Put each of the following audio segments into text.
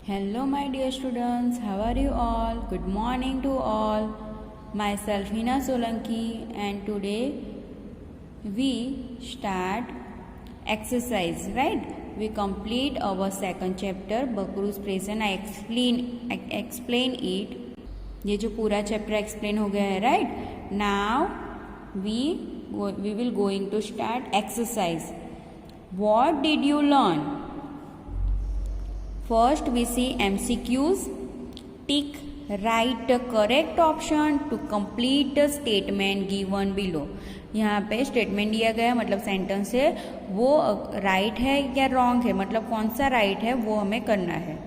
Hello, my dear students. How are you all? Good morning to all. Myself Hina Solanki, and today we start exercise. Right? We complete our second chapter, Bakru's Present. I explain it. ये जो पूरा chapter explain हो गया है, right? Now we will going to start exercise. What did you learn? First we see MCQs. Tick write the correct option to complete the statement given below. यहाँ पे statement दिया गया है, मतलब सेंटेंस है, वो राइट है या रॉन्ग है, मतलब कौन सा राइट है वो हमें करना है.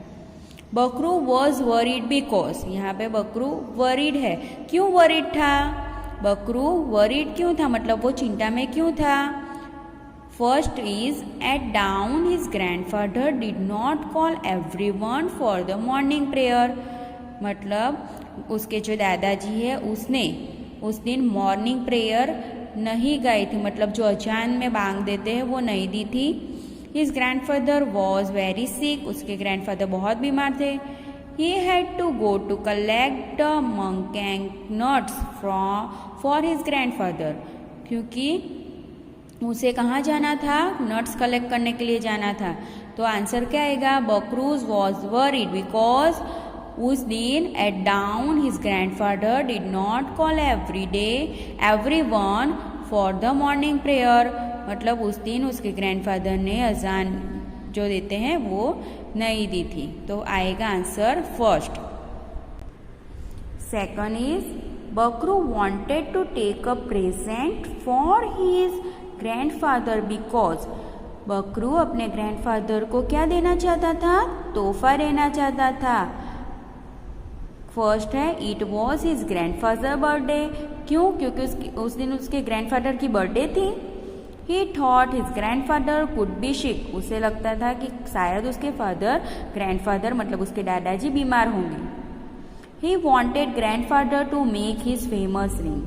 बकरू वॉज वरीड बिकॉज, यहाँ पे बकरू वरीड है. क्यों वरीड था? बकरू वरीड क्यों था, मतलब वो चिंता में क्यों था? First is, at dawn his grandfather did not call everyone for the morning prayer. मतलब उसके जो दादाजी है उसने उस दिन मॉर्निंग प्रेयर नहीं गाई थी, मतलब जो अजान में बांग देते हैं वो नहीं दी थी. His grandfather was very sick. उसके ग्रैंडफादर बहुत बीमार थे. He had to go to collect the mungang nuts for his grandfather. क्योंकि उसे कहाँ जाना था? नट्स कलेक्ट करने के लिए जाना था. तो आंसर क्या आएगा? बकरूज वॉज वरीड बिकॉज उस दिन at dawn his grandfather did not call everyone for the morning prayer. मतलब उस दिन उसके ग्रैंडफादर ने अजान जो देते हैं वो नहीं दी थी. तो आएगा answer first. Second is, Bakru wanted to take a present for his grandfather because. Bakru अपने ग्रैंडफादर को क्या देना चाहता था? तोहफा देना चाहता था. फर्स्ट है, it was his grandfather birthday. क्यों? क्योंकि उस दिन उसके ग्रैंडफादर की बर्थडे थी. He thought his grandfather could be sick. उसे लगता था कि शायद उसके ग्रैंडफादर मतलब उसके दादाजी बीमार होंगे. He wanted grandfather to make his famous ring.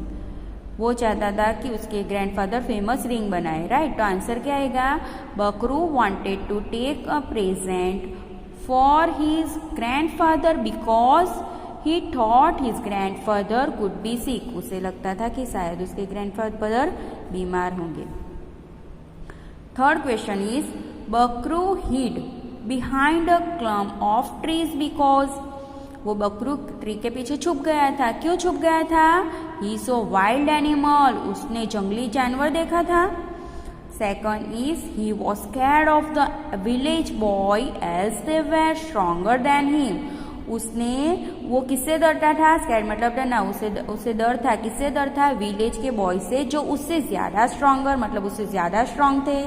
वो चाहता था कि उसके ग्रैंडफादर फेमस रिंग बनाए, राइट? तो आंसर क्या आएगा? Bakru wanted to take a present for his grandfather because he thought his grandfather could be sick. उसे लगता था कि शायद उसके ग्रैंडफादर बीमार होंगे. Third question is, Bakru hid behind a clump of trees because. वो बकरू ट्री के पीछे छुप गया था. क्यों छुप गया था? He saw wild animal. उसने जंगली जानवर देखा था. Second is, he was scared of the village boy as they were stronger than him. वो किससे डरता था? स्कैर्ड मतलब डरना. उसे डर था. किससे डर था? विलेज के बॉय से जो उससे ज्यादा स्ट्रॉन्गर मतलब उससे ज्यादा स्ट्रॉन्ग थे.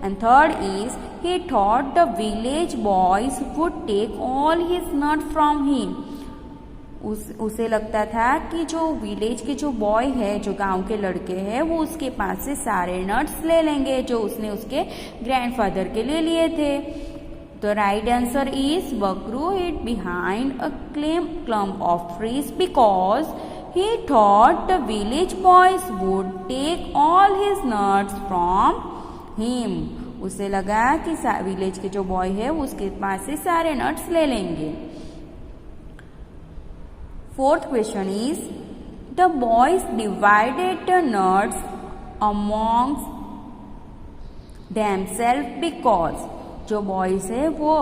And third is, he thought the village boys would take all his nuts from him. उसे लगता था कि जो विलेज के जो बॉय है, जो गांव के लड़के हैं, वो उसके पास से सारे नट्स ले लेंगे जो उसने उसके ग्रैंडफादर के लिए लिए थे. तो right answer is, Bakru hid behind a clump of trees because he thought the village boys would take all his nuts from him. उसे लगा कि विलेज के जो बॉय है वो उसके पास से सारे नट्स ले लेंगे. Fourth question is, the boys divided the nuts amongst themself because. जो बॉयज है वो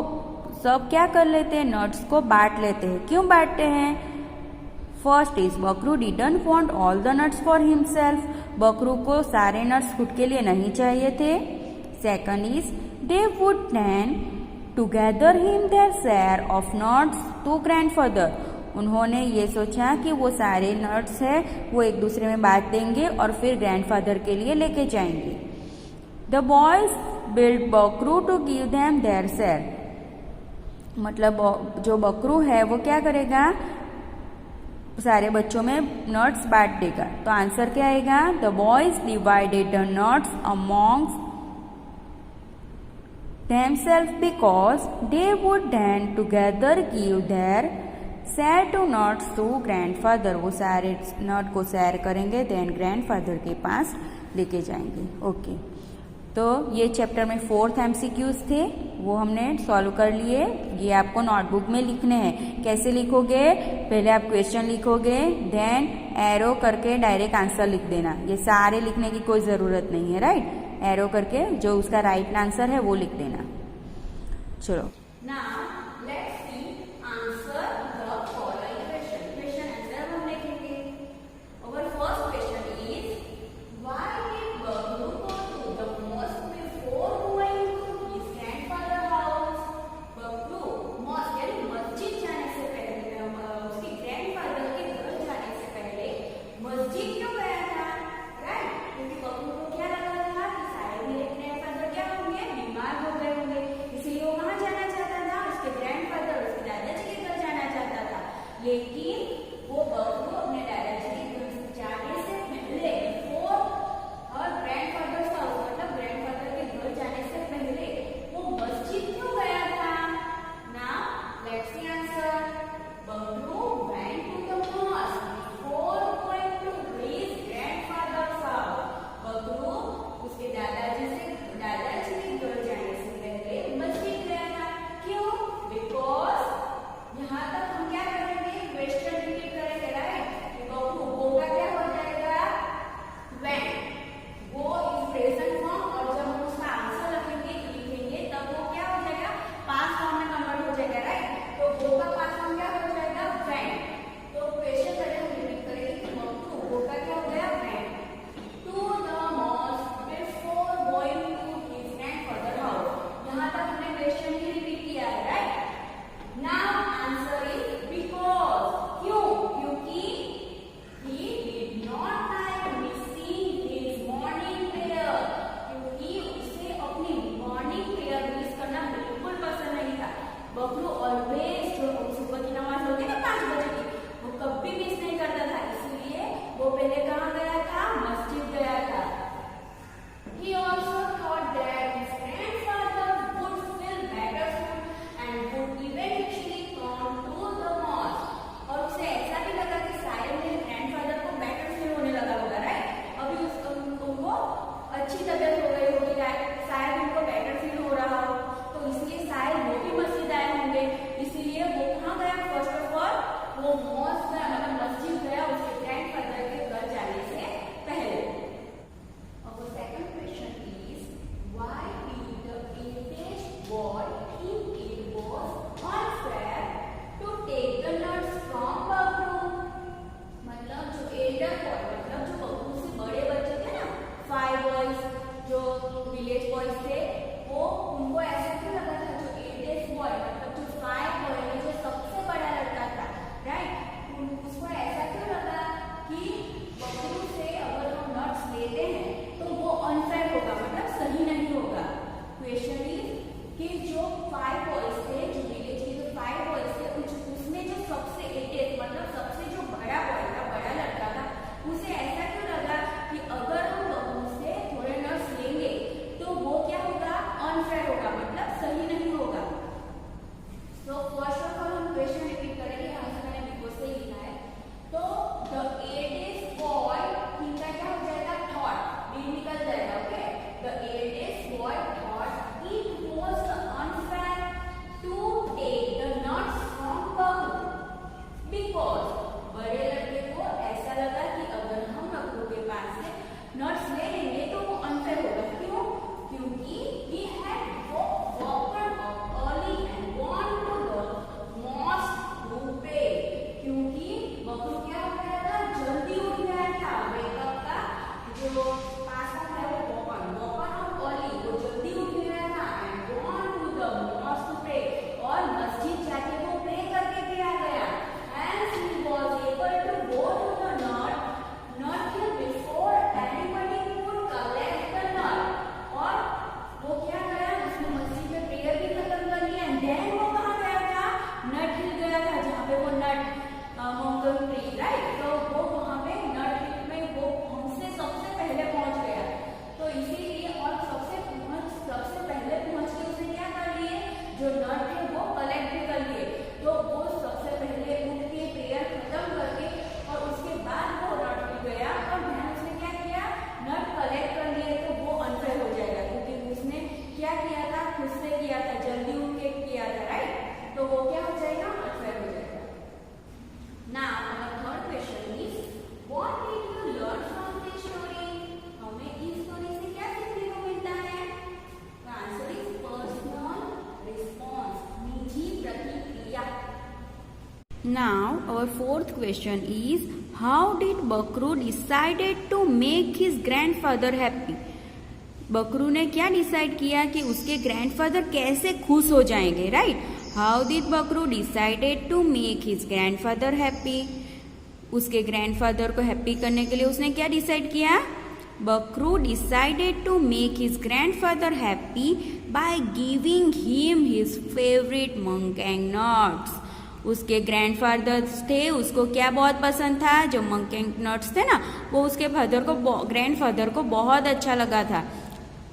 सब क्या कर लेते हैं? नट्स को बांट लेते हैं. क्यों बांटते हैं? First is, Bakru didn't want all the nuts for himself. Bakru को सारे नट्स खुद के लिए नहीं चाहिए थे. Second is, they would then together him their share of nuts to grandfather. उन्होंने ये सोचा कि वो सारे नट्स है वो एक दूसरे में बांट देंगे और फिर ग्रैंडफादर के लिए लेके जाएंगे. The boys build Bakru to give them their share. मतलब जो बकरू है वो क्या करेगा? सारे बच्चों में नट्स बांट देगा. तो आंसर क्या आएगा? The boys divided the nuts amongst themselves because they would then together give their share to nuts to grandfather. वो सारे नट को शेयर करेंगे, देन ग्रैंडफादर के पास लेके जाएंगे. ओके. तो ये चैप्टर में 4th MCQs थे, वो हमने सॉल्व कर लिए। ये आपको नोटबुक में लिखने हैं। कैसे लिखोगे? पहले आप क्वेश्चन लिखोगे, देन एरो करके डायरेक्ट आंसर लिख देना। ये सारे लिखने की कोई ज़रूरत नहीं है, राइट। एरो करके जो उसका राइट आंसर है वो लिख देना। चलो लेकिन वो बबलू अपने दादाजी के घर जाने से पहले और ग्रैंडफादर का मतलब ग्रैंडफादर के घर जाने से पहले वो मस्जिद क्यों गया था? Now let's see answer. Bablu went to the mosque before going to his grandfather's house. Bablu उसके दादाजी के घर जाने से पहले मस्जिद गया था। क्यों? बिकॉज यहाँ तक हम क्या करेंगे? क्वेश्चन रिपीट करेंगे, राइट। वो का क्या हो जाएगा? when। वो इज प्रेजेंट फॉर्म, और जब हम उसका आंसर लिखेंगे तब वो क्या हो जाएगा? पास्ट फॉर्म में कन्वर्ट हो जाएगा, राइट। तो वो का पास्ट फॉर्म क्या हो जाएगा? when। तो क्वेश्चन पहले हम रिपीट करेंगे कि वो का क्या हो गया? when to the mosque before going to his grandfather house। यहाँ तक हमने क्वेश्चन ही रिपीट किया है, right. Now answer is because. क्यों? क्योंकि he did not like missing his morning prayer। क्योंकि उसे अपनी मॉर्निंग प्रेयर मिस करना बिल्कुल पसंद नहीं था। बबलू ऑलवेज जो सुबह की नमाज होती है ना 5 बजे की, वो कभी मिस नहीं करता था। इसलिए वो पहले कहाँ गया था? मस्जिद गया था। He also thought that his grandfather would feel better soon and would eventually come to the mosque। और उसे ऐसा भी लगा कि शायद मेरे ग्रैंडफादर को बेटर फील होने लगा होगा, राइट। अभी उनको अच्छी तबीयत हो गई होगी, शायद उनको बेटर फील हो रहा हो, तो इसलिए शायद वो भी मस्जिद आए होंगे। इसलिए वो कहाँ गया? फर्स्ट ऑफ ऑल वो मॉस्क गया, मतलब मस्जिद गया उसके ग्रैंडफादर के घर जाने से पहले। Our second question is, why did the aged boy think it was unfair to take the nuts from Bablu? मतलब जो एल्डर बॉय, मतलब जो बबलू से बड़े बच्चे थे ना, 5 बॉयज जो विलेज बॉयज थे, वो उनको ऐसा क्यों लगा था? जो एल्डेस्ट बॉय मतलब जो 5 बॉय में जो सबसे बड़ा लड़का था, राइट, उसको ऐसा क्यों लगा कि बबलू से अगर हम नट्स लेते हैं तो वो अनफेयर होगा, मतलब सही नहीं होगा। क्वेश्चन इज कि जो 5 बॉयज थे, जो विलेज के जो 5 बॉयज थे, उसमें जो सबसे एटेस्ट मतलब सबसे जो बड़ा बॉय था, बड़ा लड़का था, Now our fourth question is, how did Bakru decided to make his grandfather happy? बकरू ने क्या डिसाइड किया कि उसके ग्रैंडफादर कैसे खुश हो जाएंगे, right? How did Bakru decided to make his grandfather happy? उसके ग्रैंडफादर को हैप्पी करने के लिए उसने क्या डिसाइड किया? Bakru decided to make his grandfather happy by giving him his favourite monkey nuts. उसके ग्रैंडफादर थे, उसको क्या बहुत पसंद था? जो मंकेंग नट्स थे ना, वो उसके ग्रैंडफादर को बहुत अच्छा लगा था,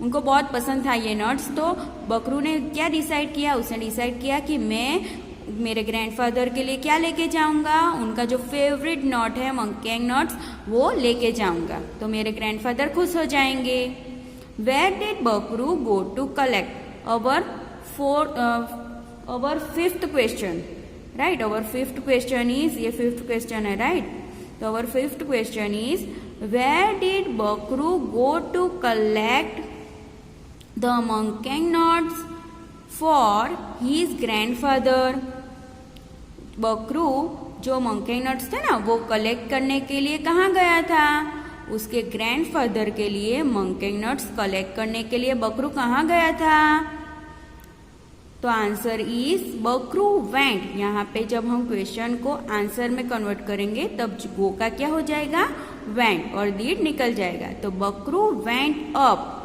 उनको बहुत पसंद था ये नट्स. तो बकरू ने क्या डिसाइड किया? उसने डिसाइड किया कि मैं मेरे ग्रैंडफादर के लिए क्या लेके जाऊंगा? उनका जो फेवरेट नट है मंकेंग नट्स, वो लेके जाऊंगा, तो मेरे ग्रैंडफादर खुश हो जाएंगे. Where did Bakru go to collect? Our fifth question, right? Our fifth question is, ये फिफ्थ क्वेश्चन है, राइट? तो our fifth question is, where did Bakru go to collect the monkey nuts for his grandfather? Bakru जो monkey nuts थे ना, वो collect करने के लिए कहाँ गया था? उसके ग्रैंडफादर के लिए मंकेंग नट्स कलेक्ट करने के लिए बकरू कहाँ गया था? तो आंसर इज बकरू वेंट. यहाँ पे जब हम क्वेश्चन को आंसर में कन्वर्ट करेंगे तब गो का क्या हो जाएगा? वेंट, और दीड निकल जाएगा. तो Bakru went up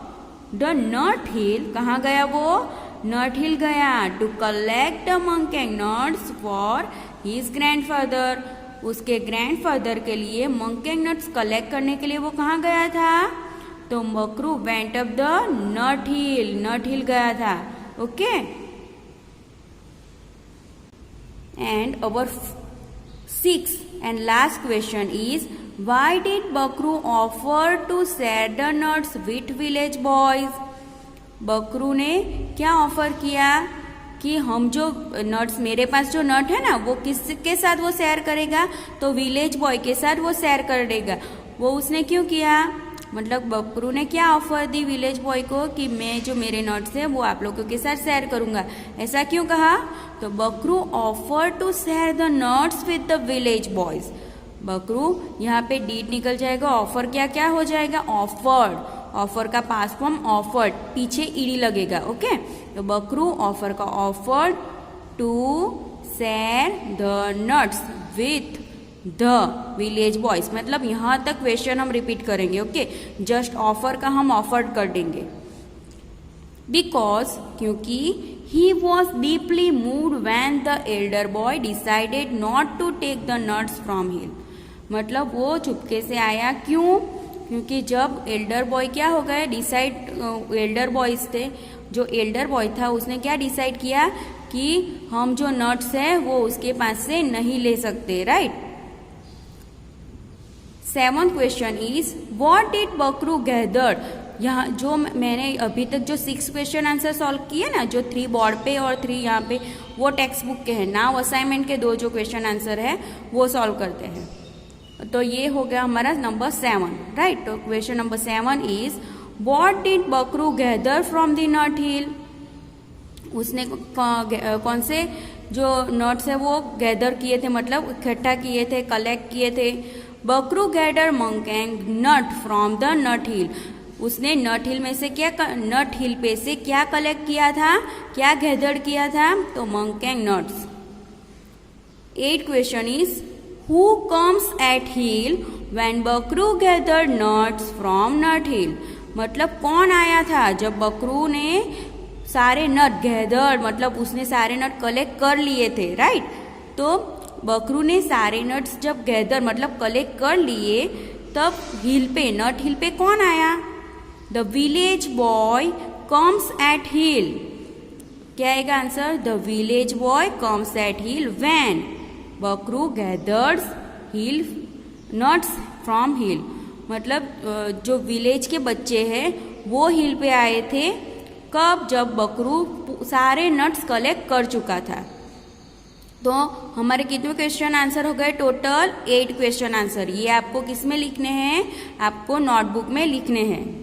the nut hill. कहाँ गया वो? नट हिल गया. To collect the monkey nuts for his grandfather. उसके ग्रैंडफादर के लिए मंकेंग नट्स कलेक्ट करने के लिए वो कहाँ गया था? तो Bakru went up the nut hill. Nut hill गया था. Okay. And our sixth and last question is, why did Bakru offer to share the nuts with village boys? बकरू ने क्या ऑफर किया कि हम जो नट्स, मेरे पास जो नट है ना, वो किसके साथ वो शेयर करेगा? तो विलेज बॉय के साथ वो शेयर कर देगा. वो उसने क्यों किया? मतलब बकरू ने क्या ऑफर दी विलेज बॉय को कि मैं जो मेरे नट्स है वो आप लोगों के साथ शेयर करूंगा. ऐसा क्यों कहा? तो Bakru offer to share the nuts with the village boys. Bakru यहाँ पे डीड निकल जाएगा, ऑफर क्या क्या हो जाएगा? ऑफर्ड. ऑफर का पास्ट फॉर्म ऑफर्ड, पीछे ईडी लगेगा. ओके. तो बकरू ऑफर का offered to share the nuts with the village boys. मतलब यहाँ तक क्वेश्चन हम रिपीट करेंगे. ओके. जस्ट ऑफर का हम ऑफर्ड कर देंगे. बिकॉज, क्योंकि he was deeply moved when the elder boy decided not to take the nuts from hill. मतलब वो चुपके से आया. क्यों? क्योंकि जब एल्डर बॉय क्या हो गए, एल्डर बॉयज थे, जो एल्डर बॉय था उसने क्या डिसाइड किया कि हम जो नट्स है वो उसके पास से नहीं ले सकते, right? Seventh question is, what did Bakru gathered? यहाँ जो मैंने अभी तक जो 6 क्वेश्चन आंसर सॉल्व किए ना, जो 3 बोर्ड पे और 3 यहाँ पे, वो टेक्स्ट बुक के हैं. नाउ असाइनमेंट के 2 जो क्वेश्चन आंसर है वो सॉल्व करते हैं. तो ये हो गया हमारा नंबर 7, राइट? तो question number 7 is, what did Bakru gather from the nut hill? उसने कौन से जो नट्स है वो गैदर किए थे, मतलब इकट्ठा किए थे, कलेक्ट किए थे. बकरू gather मंकेंग nut from the nut hill. उसने नट हिल में से क्या, नट हिल पे से क्या कलेक्ट किया था, क्या गैदर किया था? तो monkey nuts. 8th question is, who comes at hill when Bakru gather nuts from nut hill? मतलब कौन आया था जब बकरू ने सारे नट गैदर, मतलब उसने सारे नट कलेक्ट कर लिए थे, राइट? तो बकरू ने सारे नट्स जब गैदर मतलब कलेक्ट कर लिए, तब हिल पे, नट हिल पे कौन आया? The village boy comes at hill. क्या आएगा answer? The village boy comes at hill when Bakru gathers hill nuts from hill. मतलब जो विलेज के बच्चे हैं वो हिल पे आए थे. कब? जब बकरू सारे नट्स कलेक्ट कर चुका था. तो हमारे कितने क्वेश्चन आंसर हो गए? Total 8 question answer. ये आपको किस में लिखने हैं? आपको नोटबुक में लिखने हैं.